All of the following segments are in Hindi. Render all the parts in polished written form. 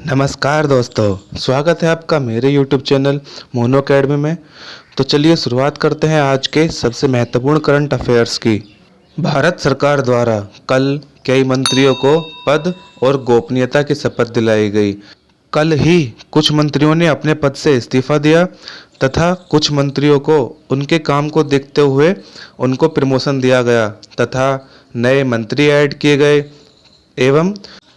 नमस्कार दोस्तों, स्वागत है आपका मेरे YouTube चैनल मोनो अकेडमी में। तो चलिए शुरुआत करते हैं आज के सबसे महत्वपूर्ण करंट अफेयर्स की। भारत सरकार द्वारा कल कई मंत्रियों को पद और गोपनीयता की शपथ दिलाई गई। कल ही कुछ मंत्रियों ने अपने पद से इस्तीफा दिया तथा कुछ मंत्रियों को उनके काम को देखते हुए उनको प्रमोशन दिया गया तथा नए मंत्री ऐड किए गए एवं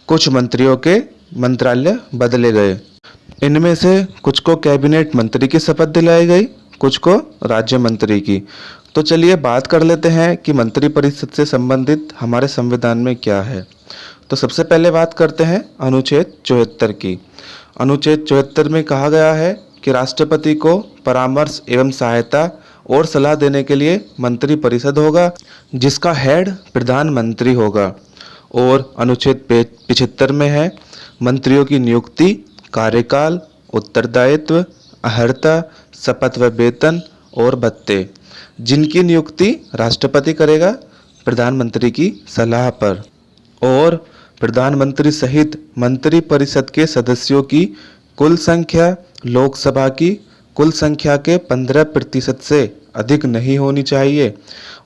कुछ मंत्रियों के मंत्रालय बदले गए। इनमें से कुछ को कैबिनेट मंत्री की शपथ दिलाई गई, कुछ को राज्य मंत्री की। तो चलिए बात कर लेते हैं कि मंत्री परिषद से संबंधित हमारे संविधान में क्या है। तो सबसे पहले बात करते हैं अनुच्छेद 74 की। अनुच्छेद 74 में कहा गया है कि राष्ट्रपति को परामर्श एवं सहायता और सलाह देने के लिए मंत्री परिषद होगा, जिसका हेड प्रधानमंत्री होगा। और अनुच्छेद 75 में है मंत्रियों की नियुक्ति, कार्यकाल, उत्तरदायित्व, अर्हता, शपथ व वेतन और भत्ते, जिनकी नियुक्ति राष्ट्रपति करेगा प्रधानमंत्री की सलाह पर। और प्रधानमंत्री सहित मंत्री परिषद के सदस्यों की कुल संख्या लोकसभा की कुल संख्या के 15% से अधिक नहीं होनी चाहिए।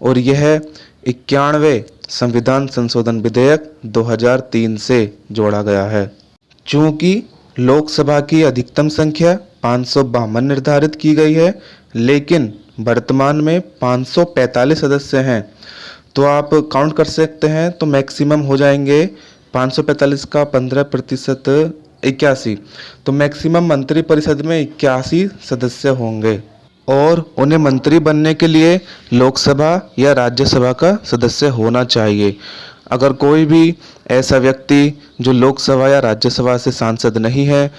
और यह 91वें संविधान संशोधन विधेयक 2003 से जोड़ा गया है। चूंकि लोकसभा की अधिकतम संख्या 552 निर्धारित की गई है, लेकिन वर्तमान में 545 सदस्य हैं, तो आप काउंट कर सकते हैं। तो मैक्सिमम हो जाएंगे 545 का 15% 81, तो मैक्सिमम मंत्री परिषद में 81 सदस्य होंगे। और उन्हें मंत्री बनने के लिए लोकसभा या राज्यसभा का सदस्य होना चाहिए। अगर कोई भी ऐसा व्यक्ति जो लोकसभा या राज्यसभा से सांसद नहीं है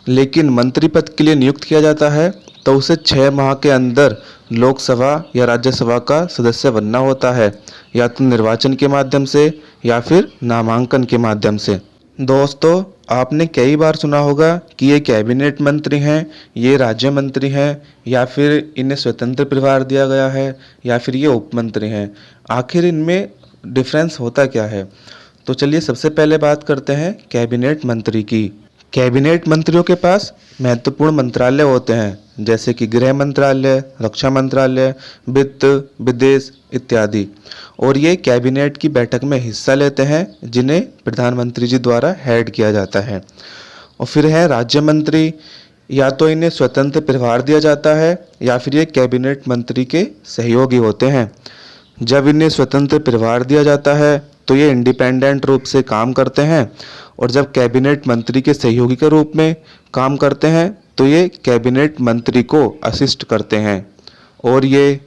लेकिन मंत्री पद के लिए नियुक्त किया जाता है, तो उसे 6 माह के अंदर लोकसभा या राज्यसभा का सदस्य बनना होता है, या तो निर्वाचन के माध्यम से या फिर नामांकन के माध्यम से। दोस्तों, आपने कई बार सुना होगा कि ये कैबिनेट मंत्री हैं, ये राज्य मंत्री हैं, या फिर इन्हें स्वतंत्र प्रभार दिया गया है, या फिर ये उप मंत्री हैं। आखिर इनमें डिफरेंस होता क्या है? तो चलिए सबसे पहले बात करते हैं कैबिनेट मंत्री की। कैबिनेट मंत्रियों के पास महत्वपूर्ण मंत्रालय होते हैं, जैसे कि गृह मंत्रालय, रक्षा मंत्रालय, वित्त, विदेश इत्यादि। और ये कैबिनेट की बैठक में हिस्सा लेते हैं, जिन्हें प्रधानमंत्री जी द्वारा हेड किया जाता है। और फिर है राज्य मंत्री, या तो इन्हें स्वतंत्र प्रभार दिया जाता है या फिर ये कैबिनेट मंत्री के सहयोगी होते हैं। जब इन्हें स्वतंत्र प्रभार दिया जाता है तो ये इंडिपेंडेंट रूप से काम करते हैं, और जब कैबिनेट मंत्री के सहयोगी के रूप में काम करते हैं तो ये कैबिनेट मंत्री को असिस्ट करते हैं। और ये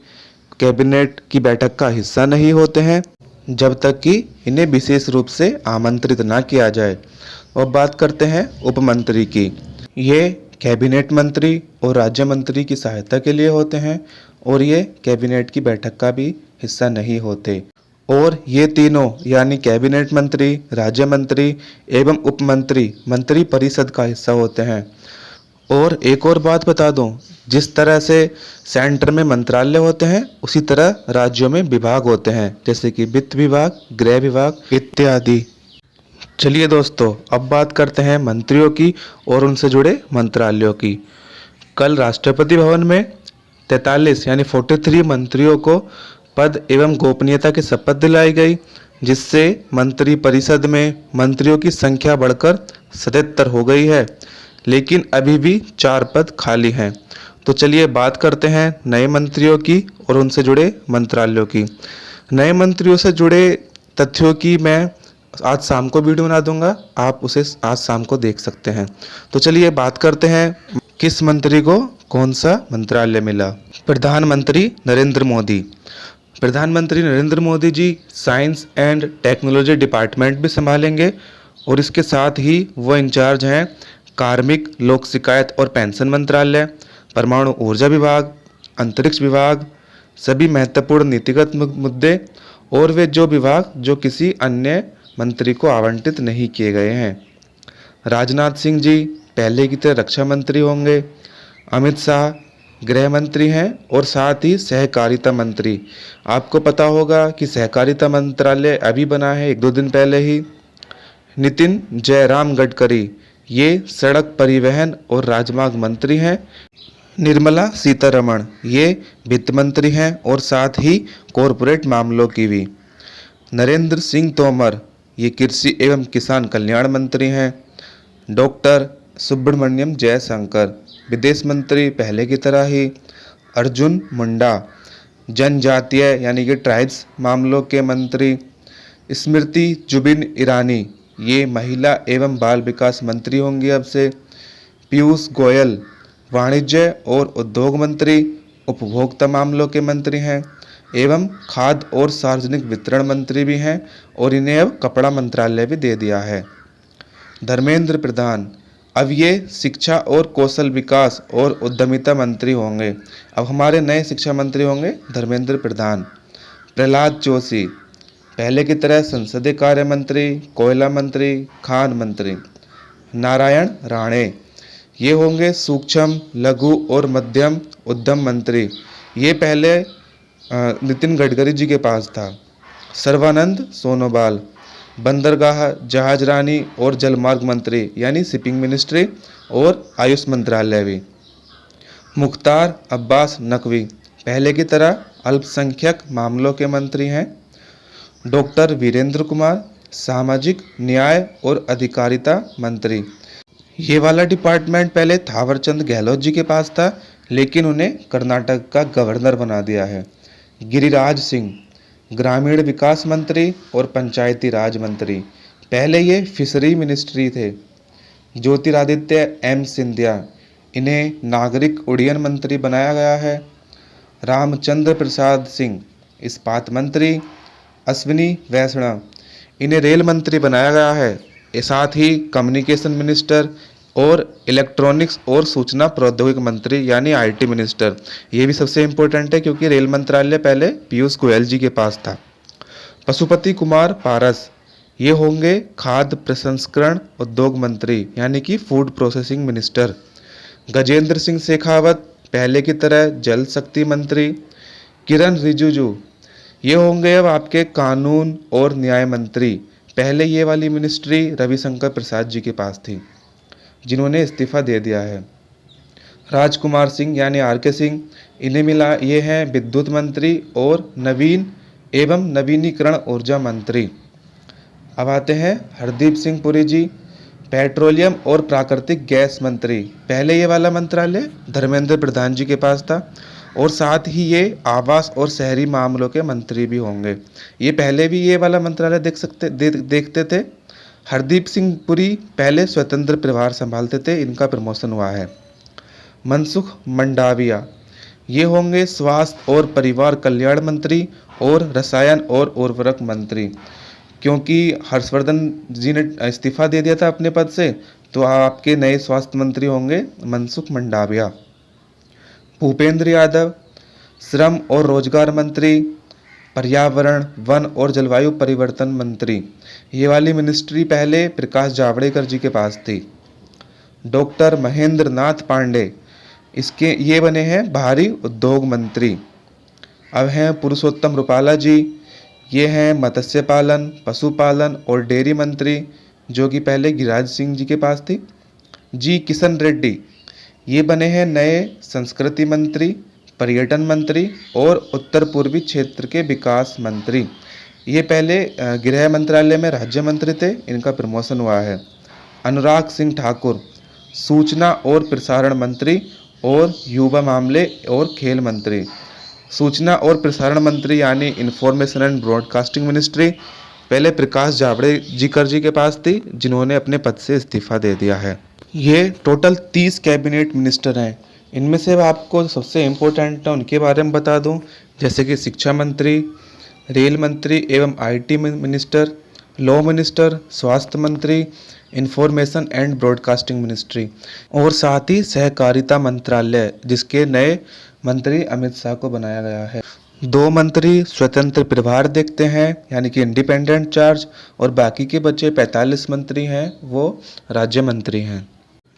कैबिनेट की बैठक का हिस्सा नहीं होते हैं जब तक कि इन्हें विशेष रूप से आमंत्रित ना किया जाए। अब बात करते हैं उप मंत्री की। ये कैबिनेट मंत्री और राज्य मंत्री की सहायता के लिए होते हैं, और ये कैबिनेट की बैठक का भी हिस्सा नहीं होते। और ये तीनों यानी कैबिनेट मंत्री, राज्य मंत्री एवं उप मंत्री मंत्री परिषद का हिस्सा होते हैं। और एक और बात बता दूं, जिस तरह से सेंटर में मंत्रालय होते हैं, उसी तरह राज्यों में विभाग होते हैं, जैसे कि वित्त विभाग, गृह विभाग इत्यादि। चलिए दोस्तों, अब बात करते हैं मंत्रियों की और उनसे जुड़े मंत्रालयों की। कल राष्ट्रपति भवन में 43 यानी 43 मंत्रियों को पद एवं गोपनीयता की शपथ दिलाई गई, जिससे मंत्री परिषद में मंत्रियों की संख्या बढ़कर 77 हो गई है, लेकिन अभी भी 4 पद खाली हैं। तो चलिए बात करते हैं नए मंत्रियों की और उनसे जुड़े मंत्रालयों की। नए मंत्रियों से जुड़े तथ्यों की मैं आज शाम को वीडियो बना दूंगा, आप उसे आज शाम को देख सकते हैं। तो चलिए बात करते हैं किस मंत्री को कौन सा मंत्रालय मिला। प्रधानमंत्री नरेंद्र मोदी। प्रधानमंत्री Narendra Modi ji science and technology department भी संभालेंगे, और इसके साथ ही वो इंचार्ज हैं कार्मिक, लोक शिकायत और पेंशन मंत्रालय, परमाणु ऊर्जा विभाग, अंतरिक्ष विभाग, सभी महत्वपूर्ण नीतिगत मुद्दे, और वे जो विभाग जो किसी अन्य मंत्री को आवंटित नहीं किए गए हैं। राजनाथ सिंह जी पहले की तरह रक्षा मंत्री होंगे। अमित शाह गृह मंत्री हैं, और साथ ही सहकारिता मंत्री। आपको पता होगा कि सहकारिता मंत्रालय अभी बना है 1-2 दिन पहले ही। नितिन जयराम गडकरी ये सड़क परिवहन और राजमार्ग मंत्री हैं। निर्मला सीतारमण ये वित्त मंत्री हैं और साथ ही कॉरपोरेट मामलों की भी। नरेंद्र सिंह तोमर ये कृषि एवं किसान कल्याण मंत्री हैं। डॉक्टर सुब्रमण्यम जयशंकर विदेश मंत्री पहले की तरह ही। अर्जुन मुंडा जनजातीय यानी कि ट्राइब्स मामलों के मंत्री। स्मृति जुबिन ईरानी ये महिला एवं बाल विकास मंत्री होंगी अब से। पीयूष गोयल वाणिज्य और उद्योग मंत्री उपभोक्ता मामलों के मंत्री हैं एवं खाद्य और सार्वजनिक वितरण मंत्री भी हैं और इन्हें अब कपड़ा मंत्रालय भी दे दिया है। धर्मेंद्र प्रधान अब ये शिक्षा और कौशल विकास और उद्यमिता मंत्री होंगे। अब हमारे नए शिक्षा मंत्री होंगे धर्मेंद्र प्रधान। प्रहलाद जोशी पहले की तरह संसदीय कार्य मंत्री, कोयला मंत्री, खान मंत्री। नारायण राणे ये होंगे सूक्ष्म लघु और मध्यम उद्यम मंत्री। ये पहले नितिन गडकरी जी के पास था। सर्बानंद सोनोवाल बंदरगाह जहाजरानी और जलमार्ग मंत्री यानी शिपिंग मिनिस्ट्री और आयुष मंत्रालय भी। मुख्तार अब्बास नकवी पहले की तरह अल्पसंख्यक मामलों के मंत्री हैं। डॉक्टर वीरेंद्र कुमार सामाजिक न्याय और अधिकारिता मंत्री। ये वाला डिपार्टमेंट पहले थावरचंद गहलोत जी के पास था, लेकिन उन्हें कर्नाटक का गवर्नर बना दिया है। गिरिराज सिंह ग्रामीण विकास मंत्री और पंचायती राज मंत्री। पहले ये फिशरी मिनिस्ट्री थे। ज्योतिरादित्य एम सिंधिया इन्हें नागरिक उड्डयन मंत्री बनाया गया है। रामचंद्र प्रसाद सिंह इस्पात मंत्री। अश्विनी वैष्णव इन्हें रेल मंत्री बनाया गया है। साथ ही कम्युनिकेशन मिनिस्टर और इलेक्ट्रॉनिक्स और सूचना प्रौद्योगिकी मंत्री यानी आईटी मिनिस्टर। ये भी सबसे इम्पोर्टेंट है क्योंकि रेल मंत्रालय पहले पीयूष गोयल जी के पास था। पशुपति कुमार पारस ये होंगे खाद्य प्रसंस्करण उद्योग मंत्री यानी कि food processing minister. Gajendra Singh Shekhawat पहले की तरह जल शक्ति मंत्री। किरण रिजिजू ये होंगे अब आपके कानून और न्याय मंत्री। पहले ये वाली मिनिस्ट्री रविशंकर प्रसाद जी के पास थी, जिन्होंने इस्तीफा दे दिया है। राजकुमार सिंह यानी आर.के. सिंह इन्हें मिला ये हैं विद्युत मंत्री और नवीन एवं नवीनीकरण ऊर्जा मंत्री। अब आते हैं हरदीप सिंह पुरी जी पेट्रोलियम और प्राकृतिक गैस मंत्री। पहले ये वाला मंत्रालय धर्मेंद्र प्रधान जी के पास था और साथ ही ये आवास और शहरी मामलों के मंत्री भी होंगे। ये पहले भी ये वाला मंत्रालय देखते थे। हरदीप सिंह पुरी पहले स्वतंत्र प्रभार संभालते थे, इनका प्रमोशन हुआ है। मनसुख मंडाविया ये होंगे स्वास्थ्य और परिवार कल्याण मंत्री और रसायन और उर्वरक मंत्री। क्योंकि हर्षवर्धन जी ने इस्तीफा दे दिया था अपने पद से, तो आपके नए स्वास्थ्य मंत्री होंगे मनसुख मंडाविया। भूपेंद्र यादव श्रम और रोजगार मंत्री। पर्यावरण वन और जलवायु परिवर्तन मंत्री। ये वाली मिनिस्ट्री पहले प्रकाश जावड़ेकर जी के पास थी। डॉक्टर महेंद्र नाथ पांडे ये बने हैं भारी उद्योग मंत्री। अब हैं पुरुषोत्तम रुपाला जी, ये हैं मत्स्य पालन पशुपालन और डेयरी मंत्री, जो कि पहले गिरिराज सिंह जी के पास थी। जी किशन रेड्डी ये बने हैं नए संस्कृति मंत्री, पर्यटन मंत्री और उत्तर पूर्वी क्षेत्र के विकास मंत्री। ये पहले गृह मंत्रालय में राज्य मंत्री थे, इनका प्रमोशन हुआ है। अनुराग सिंह ठाकुर सूचना और प्रसारण मंत्री और युवा मामले और खेल मंत्री। सूचना और प्रसारण मंत्री यानी इंफॉर्मेशन एंड ब्रॉडकास्टिंग मिनिस्ट्री पहले प्रकाश जावड़ेकर जी के पास थी, जिन्होंने अपने पद से इस्तीफा दे दिया है। ये टोटल 30 कैबिनेट मिनिस्टर हैं। इनमें से आपको सबसे इम्पोर्टेंट है उनके बारे में बता दूं, जैसे कि शिक्षा मंत्री, रेल मंत्री एवं आईटी मिनिस्टर, लॉ मिनिस्टर, स्वास्थ्य मंत्री, इंफॉर्मेशन एंड ब्रॉडकास्टिंग मिनिस्ट्री और साथ ही सहकारिता मंत्रालय, जिसके नए मंत्री अमित शाह को बनाया गया है। 2 मंत्री स्वतंत्र प्रभार देखते हैं यानी कि इंडिपेंडेंट चार्ज, और बाकी के बचे 45 मंत्री हैं वो राज्य मंत्री हैं।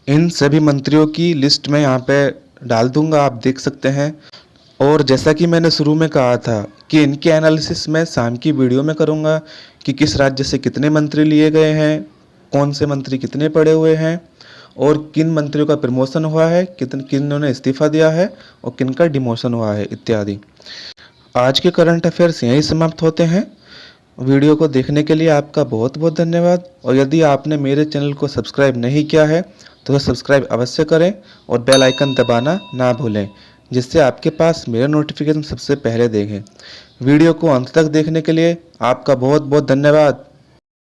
इन सभी मंत्रियों की लिस्ट मैं यहाँ पे डाल दूंगा, आप देख सकते हैं। और जैसा कि मैंने शुरू में कहा था कि इनके एनालिसिस मैं शाम की वीडियो में करूंगा कि किस राज्य से कितने मंत्री लिए गए हैं, कौन से मंत्री कितने पड़े हुए हैं और किन मंत्रियों का प्रमोशन हुआ है, किन्होंने इस्तीफा दिया है और किन का डिमोशन हुआ है इत्यादि। आज के करंट अफेयर्स यहीं समाप्त होते हैं। वीडियो को देखने के लिए आपका बहुत बहुत धन्यवाद। और यदि आपने मेरे चैनल को सब्सक्राइब नहीं किया है तो सब्सक्राइब अवश्य करें और बेल आइकन दबाना ना भूलें, जिससे आपके पास मेरा नोटिफिकेशन सबसे पहले देखें। वीडियो को अंत तक देखने के लिए आपका बहुत बहुत धन्यवाद।